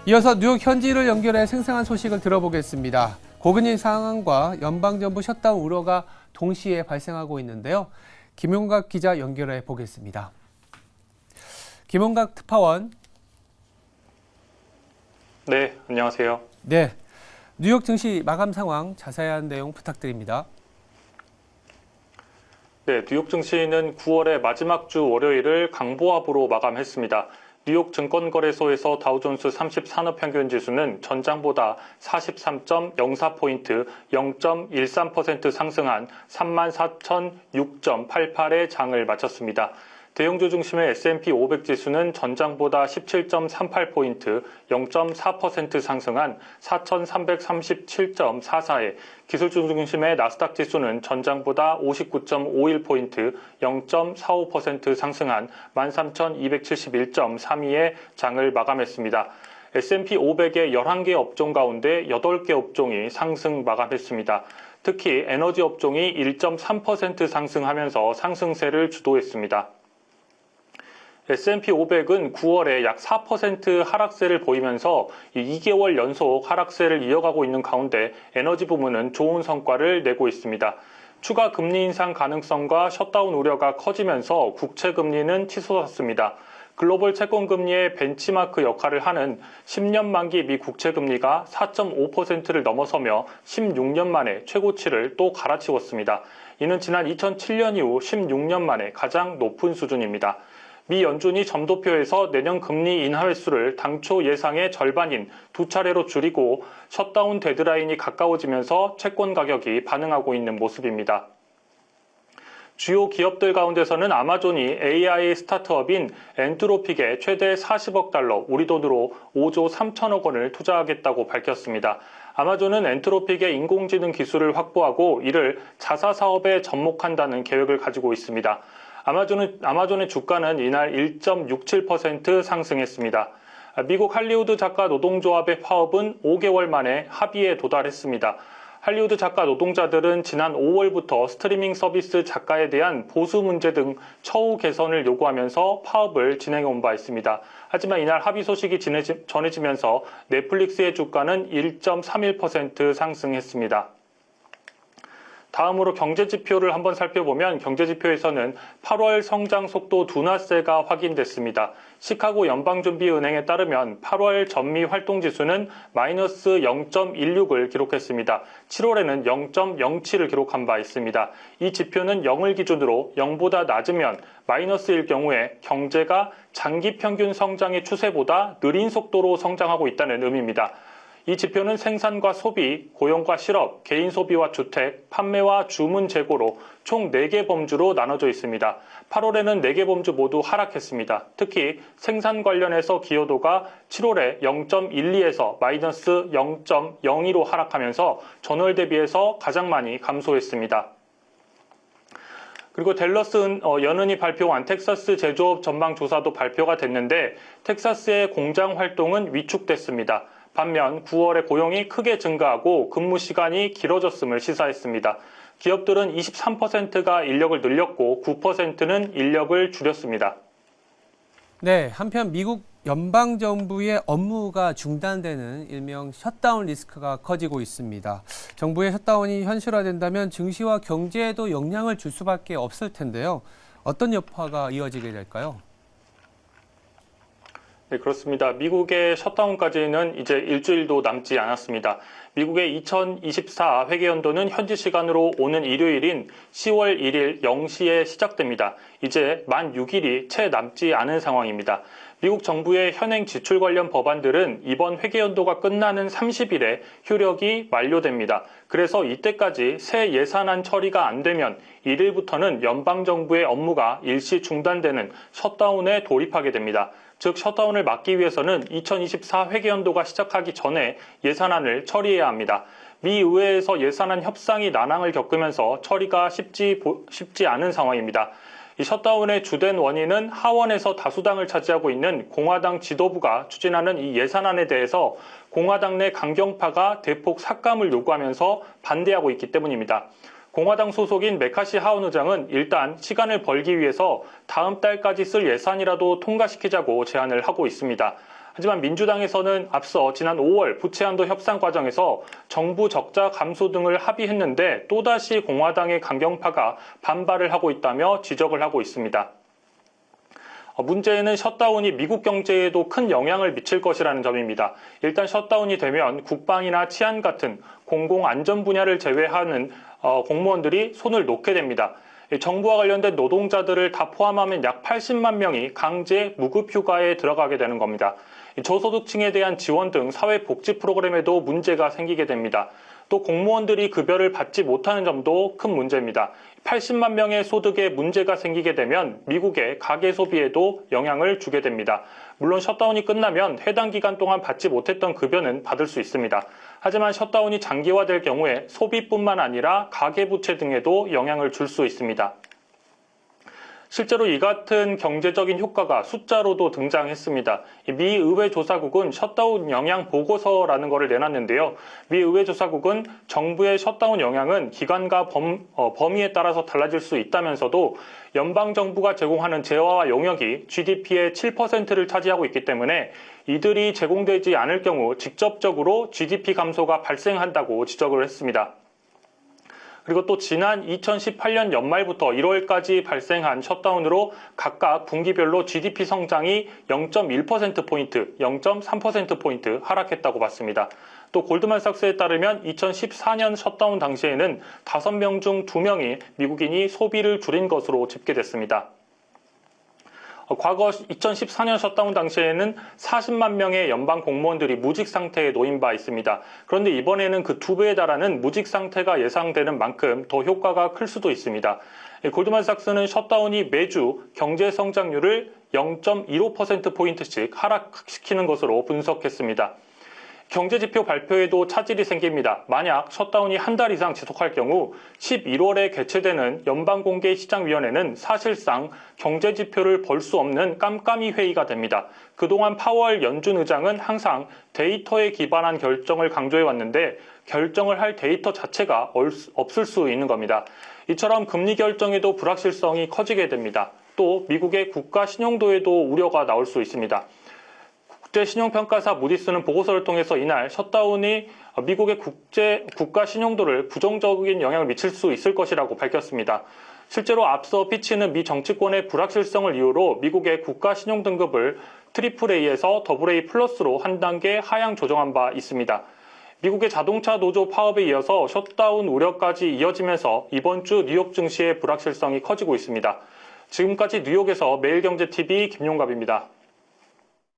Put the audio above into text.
이어서 뉴욕 현지를 연결해 생생한 소식을 들어보겠습니다. 고금리 상황과 연방정부 셧다운 우려가 동시에 발생하고 있는데요. 김용각 기자 연결해 보겠습니다. 김용각 특파원. 네, 안녕하세요. 네, 뉴욕 증시 마감 상황 자세한 내용 부탁드립니다. 네, 뉴욕 증시는 9월의 마지막 주 월요일을 강보합으로 마감했습니다. 뉴욕 증권거래소에서 다우존스 30산업평균지수는 전장보다 43.04포인트, 0.13% 상승한 34,006.88의 장을 마쳤습니다. 대형주 중심의 S&P 500지수는 전장보다 17.38포인트, 0.4% 상승한 4,337.44에 기술주 중심의 나스닥 지수는 전장보다 59.51포인트, 0.45% 상승한 13,271.32의 장을 마감했습니다. S&P 500의 11개 업종 가운데 8개 업종이 상승 마감했습니다. 특히 에너지 업종이 1.3% 상승하면서 상승세를 주도했습니다. S&P 500은 9월에 약 4% 하락세를 보이면서 2개월 연속 하락세를 이어가고 있는 가운데 에너지 부문은 좋은 성과를 내고 있습니다. 추가 금리 인상 가능성과 셧다운 우려가 커지면서 국채 금리는 치솟았습니다. 글로벌 채권금리의 벤치마크 역할을 하는 10년 만기 미 국채 금리가 4.5%를 넘어서며 16년 만에 최고치를 또 갈아치웠습니다. 이는 지난 2007년 이후 16년 만에 가장 높은 수준입니다. 미 연준이 점도표에서 내년 금리 인하 횟수를 당초 예상의 절반인 2차례로 줄이고 셧다운 데드라인이 가까워지면서 채권 가격이 반응하고 있는 모습입니다. 주요 기업들 가운데서는 아마존이 AI 스타트업인 엔트로픽에 최대 40억 달러, 우리 돈으로 5조 3천억 원을 투자하겠다고 밝혔습니다. 아마존은 엔트로픽의 인공지능 기술을 확보하고 이를 자사 사업에 접목한다는 계획을 가지고 있습니다. 아마존의 주가는 이날 1.67% 상승했습니다. 미국 할리우드 작가 노동조합의 파업은 5개월 만에 합의에 도달했습니다. 할리우드 작가 노동자들은 지난 5월부터 스트리밍 서비스 작가에 대한 보수 문제 등 처우 개선을 요구하면서 파업을 진행해온 바 있습니다. 하지만 이날 합의 소식이 전해지면서 넷플릭스의 주가는 1.31% 상승했습니다. 다음으로 경제지표를 한번 살펴보면 경제지표에서는 8월 성장 속도 둔화세가 확인됐습니다. 시카고 연방준비은행에 따르면 8월 전미 활동지수는 마이너스 0.16을 기록했습니다. 7월에는 0.07을 기록한 바 있습니다. 이 지표는 0을 기준으로 0보다 낮으면 마이너스일 경우에 경제가 장기 평균 성장의 추세보다 느린 속도로 성장하고 있다는 의미입니다. 이 지표는 생산과 소비, 고용과 실업, 개인 소비와 주택, 판매와 주문 재고로 총 4개 범주로 나눠져 있습니다. 8월에는 4개 범주 모두 하락했습니다. 특히 생산 관련해서 기여도가 7월에 0.12에서 마이너스 0.02로 하락하면서 전월 대비해서 가장 많이 감소했습니다. 그리고 댈러스 연은이 발표한 텍사스 제조업 전망 조사도 발표가 됐는데 텍사스의 공장 활동은 위축됐습니다. 반면 9월에 고용이 크게 증가하고 근무 시간이 길어졌음을 시사했습니다. 기업들은 23%가 인력을 늘렸고 9%는 인력을 줄였습니다. 네, 한편 미국 연방정부의 업무가 중단되는 일명 셧다운 리스크가 커지고 있습니다. 정부의 셧다운이 현실화된다면 증시와 경제에도 영향을 줄 수밖에 없을 텐데요. 어떤 여파가 이어지게 될까요? 네, 그렇습니다. 미국의 셧다운까지는 이제 일주일도 남지 않았습니다. 미국의 2024 회계연도는 현지 시간으로 오는 일요일인 10월 1일 0시에 시작됩니다. 이제 만 6일이 채 남지 않은 상황입니다. 미국 정부의 현행 지출 관련 법안들은 이번 회계연도가 끝나는 30일에 효력이 만료됩니다. 그래서 이때까지 새 예산안 처리가 안 되면 1일부터는 연방정부의 업무가 일시 중단되는 셧다운에 돌입하게 됩니다. 즉 셧다운을 막기 위해서는 2024 회계연도가 시작하기 전에 예산안을 처리해야 합니다. 미 의회에서 예산안 협상이 난항을 겪으면서 처리가 쉽지 않은 상황입니다. 이 셧다운의 주된 원인은 하원에서 다수당을 차지하고 있는 공화당 지도부가 추진하는 이 예산안에 대해서 공화당 내 강경파가 대폭 삭감을 요구하면서 반대하고 있기 때문입니다. 공화당 소속인 메카시 하원 의장은 일단 시간을 벌기 위해서 다음 달까지 쓸 예산이라도 통과시키자고 제안을 하고 있습니다. 하지만 민주당에서는 앞서 지난 5월 부채한도 협상 과정에서 정부 적자 감소 등을 합의했는데 또다시 공화당의 강경파가 반발을 하고 있다며 지적을 하고 있습니다. 문제는 셧다운이 미국 경제에도 큰 영향을 미칠 것이라는 점입니다. 일단 셧다운이 되면 국방이나 치안 같은 공공안전 분야를 제외하는 공무원들이 손을 놓게 됩니다. 정부와 관련된 노동자들을 다 포함하면 약 80만 명이 강제 무급 휴가에 들어가게 되는 겁니다. 저소득층에 대한 지원 등 사회복지 프로그램에도 문제가 생기게 됩니다. 또 공무원들이 급여를 받지 못하는 점도 큰 문제입니다. 80만 명의 소득에 문제가 생기게 되면 미국의 가계 소비에도 영향을 주게 됩니다. 물론 셧다운이 끝나면 해당 기간 동안 받지 못했던 급여는 받을 수 있습니다. 하지만 셧다운이 장기화될 경우에 소비뿐만 아니라 가계부채 등에도 영향을 줄 수 있습니다. 실제로 이 같은 경제적인 효과가 숫자로도 등장했습니다. 미 의회조사국은 셧다운 영향 보고서라는 것을 내놨는데요. 미 의회조사국은 정부의 셧다운 영향은 기간과 범위에 따라서 달라질 수 있다면서도 연방정부가 제공하는 재화와 용역이 GDP의 7%를 차지하고 있기 때문에 이들이 제공되지 않을 경우 직접적으로 GDP 감소가 발생한다고 지적을 했습니다. 그리고 또 지난 2018년 연말부터 1월까지 발생한 셧다운으로 각각 분기별로 GDP 성장이 0.1%포인트, 0.3%포인트 하락했다고 봤습니다. 또 골드만삭스에 따르면 2014년 셧다운 당시에는 5명 중 2명이 미국인이 소비를 줄인 것으로 집계됐습니다. 과거 2014년 셧다운 당시에는 40만 명의 연방 공무원들이 무직 상태에 놓인 바 있습니다. 그런데 이번에는 그 2배에 달하는 무직 상태가 예상되는 만큼 더 효과가 클 수도 있습니다. 골드만삭스는 셧다운이 매주 경제 성장률을 0.15%포인트씩 하락시키는 것으로 분석했습니다. 경제지표 발표에도 차질이 생깁니다. 만약 셧다운이 한 달 이상 지속할 경우 11월에 개최되는 연방공개시장위원회는 사실상 경제지표를 볼 수 없는 깜깜이 회의가 됩니다. 그동안 파월 연준 의장은 항상 데이터에 기반한 결정을 강조해왔는데 결정을 할 데이터 자체가 없을 수 있는 겁니다. 이처럼 금리 결정에도 불확실성이 커지게 됩니다. 또 미국의 국가 신용도에도 우려가 나올 수 있습니다. 국제신용평가사 무디스는 보고서를 통해서 이날 셧다운이 미국의 국가 신용도를 부정적인 영향을 미칠 수 있을 것이라고 밝혔습니다. 실제로 앞서 피치는 미 정치권의 불확실성을 이유로 미국의 국가 신용 등급을 AAA에서 AA+로 한 단계 하향 조정한 바 있습니다. 미국의 자동차 노조 파업에 이어서 셧다운 우려까지 이어지면서 이번 주 뉴욕 증시의 불확실성이 커지고 있습니다. 지금까지 뉴욕에서 매일경제TV 김용갑입니다.